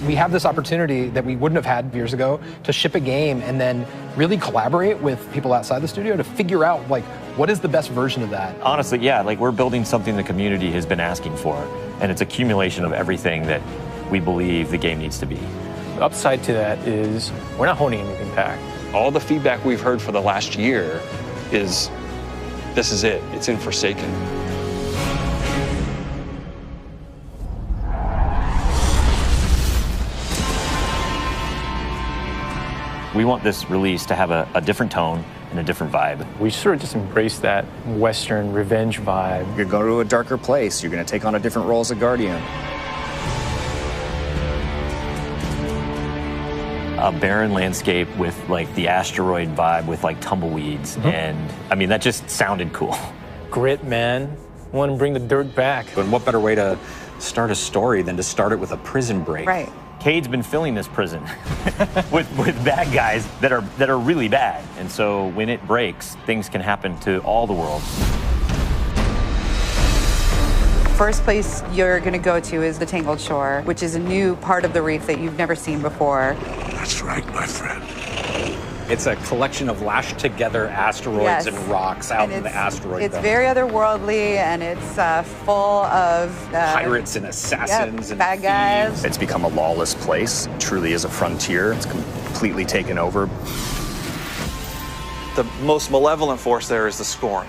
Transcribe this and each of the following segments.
We have this opportunity that we wouldn't have had years ago to ship a game and then really collaborate with people outside the studio to figure out, like, what is the best version of that? Honestly, yeah, like we're building something the community has been asking for, and it's accumulation of everything that we believe the game needs to be. The upside to that is we're not holding anything back. All the feedback we've heard for the last year is, this is it, it's in Forsaken. We want this release to have a different tone and a different vibe. We sort of just embrace that Western revenge vibe. You're going to a darker place. You're going to take on a different role as a Guardian. A barren landscape with like the asteroid vibe with like tumbleweeds. And I mean, that just sounded cool. Grit, man. Want to bring the dirt back. And what better way to start a story than to start it with a prison break? Right. Cade's been filling this prison with bad guys that are really bad. And so when it breaks, things can happen to all the world. First place you're going to go to is the Tangled Shore, which is a new part of the reef that you've never seen before. That's right, my friend. It's a collection of lashed together asteroids and rocks out in the asteroid It's belt. very otherworldly, and it's full of pirates and assassins and bad guys. It's become a lawless place. It truly is a frontier. It's completely taken over. The most malevolent force there is the Scorn.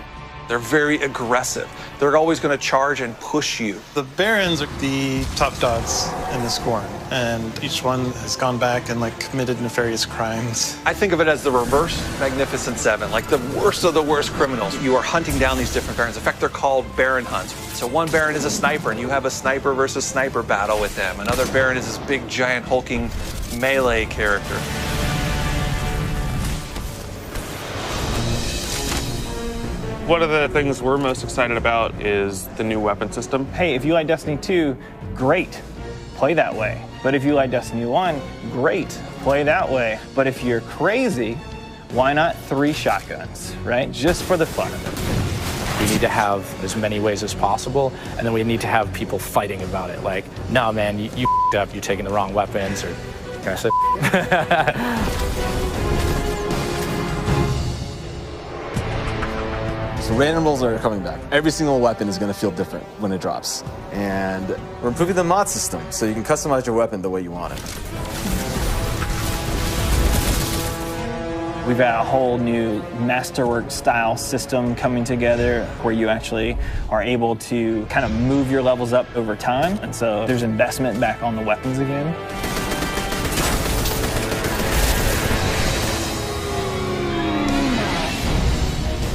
They're very aggressive. They're always going to charge and push you. The Barons are the top dogs in the Scorn, and each one has gone back and like committed nefarious crimes. I think of it as the reverse Magnificent Seven, like the worst of the worst criminals. You are hunting down these different Barons. In fact, they're called Baron hunts. So one Baron is a sniper, and you have a sniper versus sniper battle with them. Another Baron is this big, giant, hulking melee character. One of the things we're most excited about is the new weapon system. Hey, if you like Destiny 2, great, play that way. But if you like Destiny 1, great, play that way. But if you're crazy, why not 3 shotguns, right? Just for the fun of it. We need to have as many ways as possible, and then we need to have people fighting about it. Like, nah, man, you f***ed up, you're taking the wrong weapons, or can I say So randomables are coming back. Every single weapon is going to feel different when it drops. And we're improving the mod system, so you can customize your weapon the way you want it. We've got a whole new Masterwork style system coming together where you actually are able to kind of move your levels up over time. And so there's investment back on the weapons again.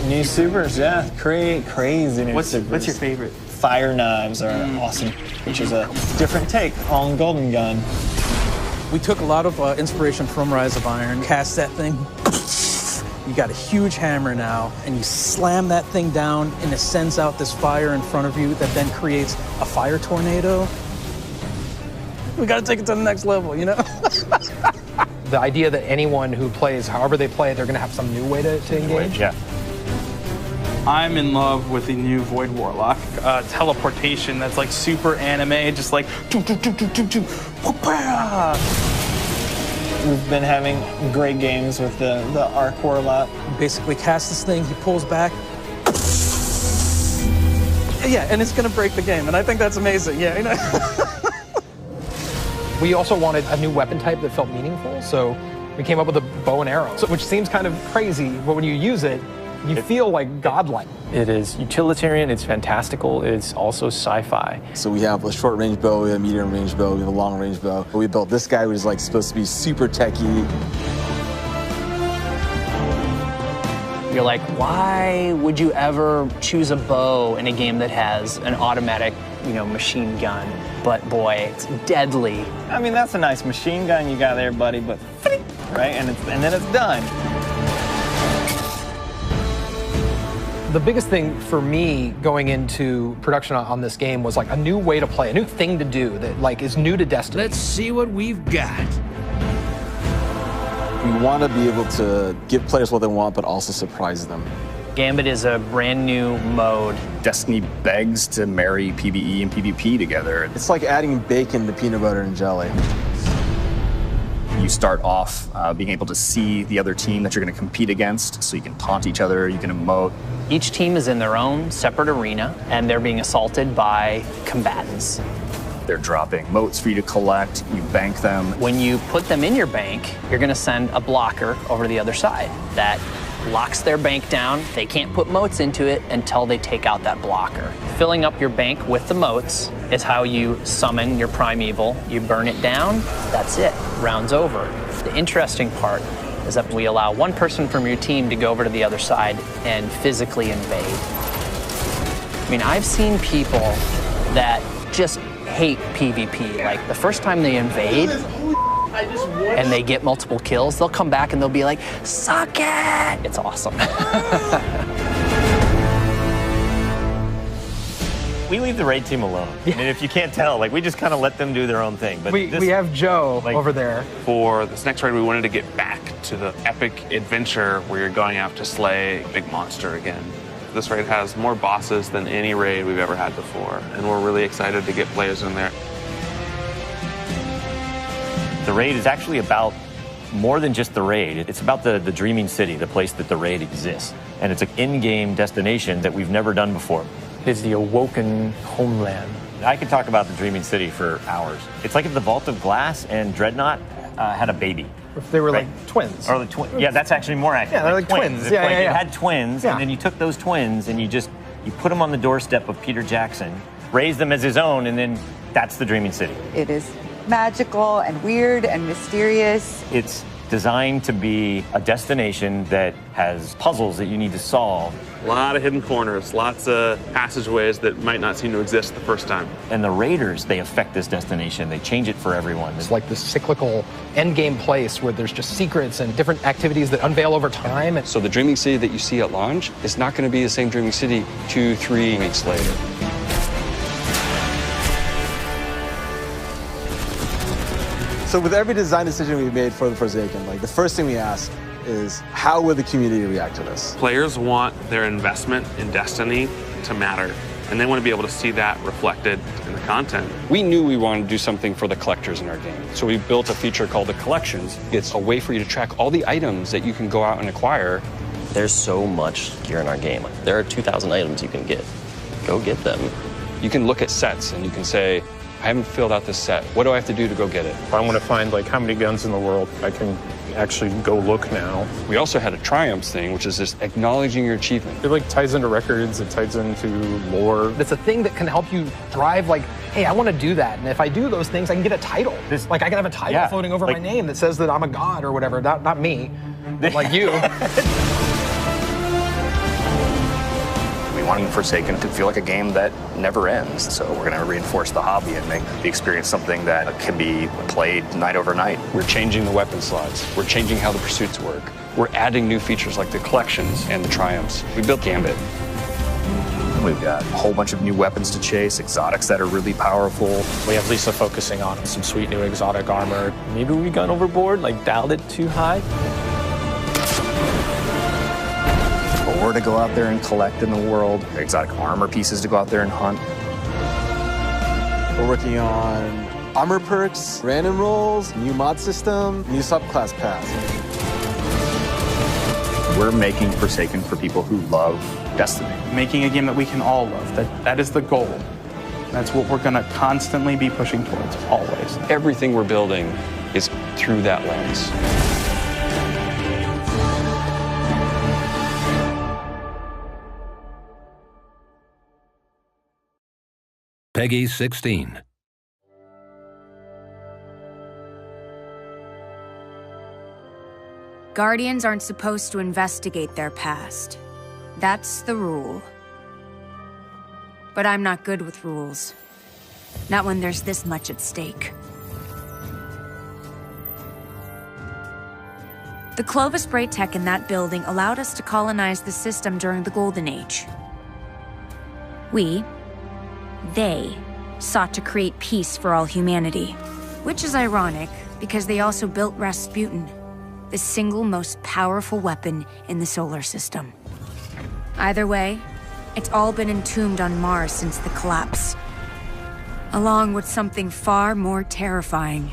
New supers, yeah, crazy new supers. What's your favorite? Fire knives are awesome, which is a different take on Golden Gun. We took a lot of inspiration from Rise of Iron, cast that thing. You got a huge hammer now, and you slam that thing down, and it sends out this fire in front of you that then creates a fire tornado. We gotta take it to the next level, you know? The idea that anyone who plays, however they play, they're going to have some new way to engage. Yeah. I'm in love with the new Void Warlock. Teleportation that's like super anime, just like We've been having great games with the Arc Warlock. You basically cast this thing, he pulls back. Yeah, and it's gonna break the game, and I think that's amazing, yeah. You know? We also wanted a new weapon type that felt meaningful, so we came up with a bow and arrow, which seems kind of crazy, but when you use it, you feel like godlike. It is utilitarian, it's fantastical, it's also sci-fi. So we have a short range bow, we have a medium range bow, we have a long range bow. We built this guy who's like supposed to be super techie. You're like, why would you ever choose a bow in a game that has an automatic, machine gun? But boy, it's deadly. I mean, that's a nice machine gun you got there, buddy, but right, and then it's done. The biggest thing for me going into production on this game was like a new way to play, a new thing to do that like is new to Destiny. Let's see what we've got. We want to be able to give players what they want, but also surprise them. Gambit is a brand new mode. Destiny begs to marry PvE and PvP together. It's like adding bacon to peanut butter and jelly. You start off being able to see the other team that you're going to compete against, so you can taunt each other, you can emote. Each team is in their own separate arena, and they're being assaulted by combatants. They're dropping motes for you to collect, you bank them. When you put them in your bank, you're going to send a blocker over to the other side that locks their bank down. They can't put motes into it until they take out that blocker. Filling up your bank with the motes is how you summon your primeval. You burn it down, that's it, round's over. The interesting part is that we allow one person from your team to go over to the other side and physically invade. I mean, I've seen people that just hate PvP. Like, the first time they invade and they get multiple kills, they'll come back and they'll be like, suck it! It's awesome. We leave the raid team alone. I mean, if you can't tell, like, we just kind of let them do their own thing. But we have Joe over there. For this next raid, we wanted to get back to the epic adventure where you're going out to slay a big monster again. This raid has more bosses than any raid we've ever had before, and we're really excited to get players in there. The raid is actually about more than just the raid. It's about the Dreaming City, the place that the raid exists. And it's an in-game destination that we've never done before. It's the Awoken homeland. I could talk about the Dreaming City for hours. It's like if the Vault of Glass and Dreadnought had a baby. If they were like twins. Or yeah, that's actually more accurate. Yeah, they're like twins. If, you had twins, and then you took those twins and you put them on the doorstep of Peter Jackson, raised them as his own, and then that's the Dreaming City. It is magical and weird and mysterious. It's designed to be a destination that has puzzles that you need to solve. A lot of hidden corners, lots of passageways that might not seem to exist the first time. And the raiders, they affect this destination. They change it for everyone. It's like this cyclical endgame place where there's just secrets and different activities that unveil over time. So the Dreaming City that you see at launch is not going to be the same Dreaming City 2-3 weeks later. So with every design decision we made for the Forsaken, like the first thing we ask is how will the community react to this? Players want their investment in Destiny to matter, and they want to be able to see that reflected in the content. We knew we wanted to do something for the collectors in our game, so we built a feature called the Collections. It's a way for you to track all the items that you can go out and acquire. There's so much gear in our game. There are 2,000 items you can get. Go get them. You can look at sets and you can say, I haven't filled out this set. What do I have to do to go get it? If I want to find like how many guns in the world, I can actually go look now. We also had a triumphs thing, which is just acknowledging your achievement. It like ties into records, it ties into lore. It's a thing that can help you drive like, hey, I want to do that. And if I do those things, I can get a title. Like I can have a title floating over my name that says that I'm a god or whatever. Not me, but like you. We want Forsaken to feel like a game that never ends. So we're going to reinforce the hobby and make the experience something that can be played night over night. We're changing the weapon slots. We're changing how the pursuits work. We're adding new features like the collections and the triumphs. We built Gambit. We've got a whole bunch of new weapons to chase, exotics that are really powerful. We have Lisa focusing on some sweet new exotic armor. Maybe we got overboard, like dialed it too high. Or to go out there and collect in the world, exotic armor pieces to go out there and hunt. We're working on armor perks, random rolls, new mod system, new subclass paths. We're making Forsaken for people who love Destiny. Making a game that we can all love. That is the goal. That's what we're going to constantly be pushing towards, always. Everything we're building is through that lens. Peggy 16. Guardians aren't supposed to investigate their past. That's the rule. But I'm not good with rules. Not when there's this much at stake. The Clovis Bray tech in that building allowed us to colonize the system during the Golden Age. They sought to create peace for all humanity. Which is ironic, because they also built Rasputin, the single most powerful weapon in the solar system. Either way, it's all been entombed on Mars since the collapse, along with something far more terrifying.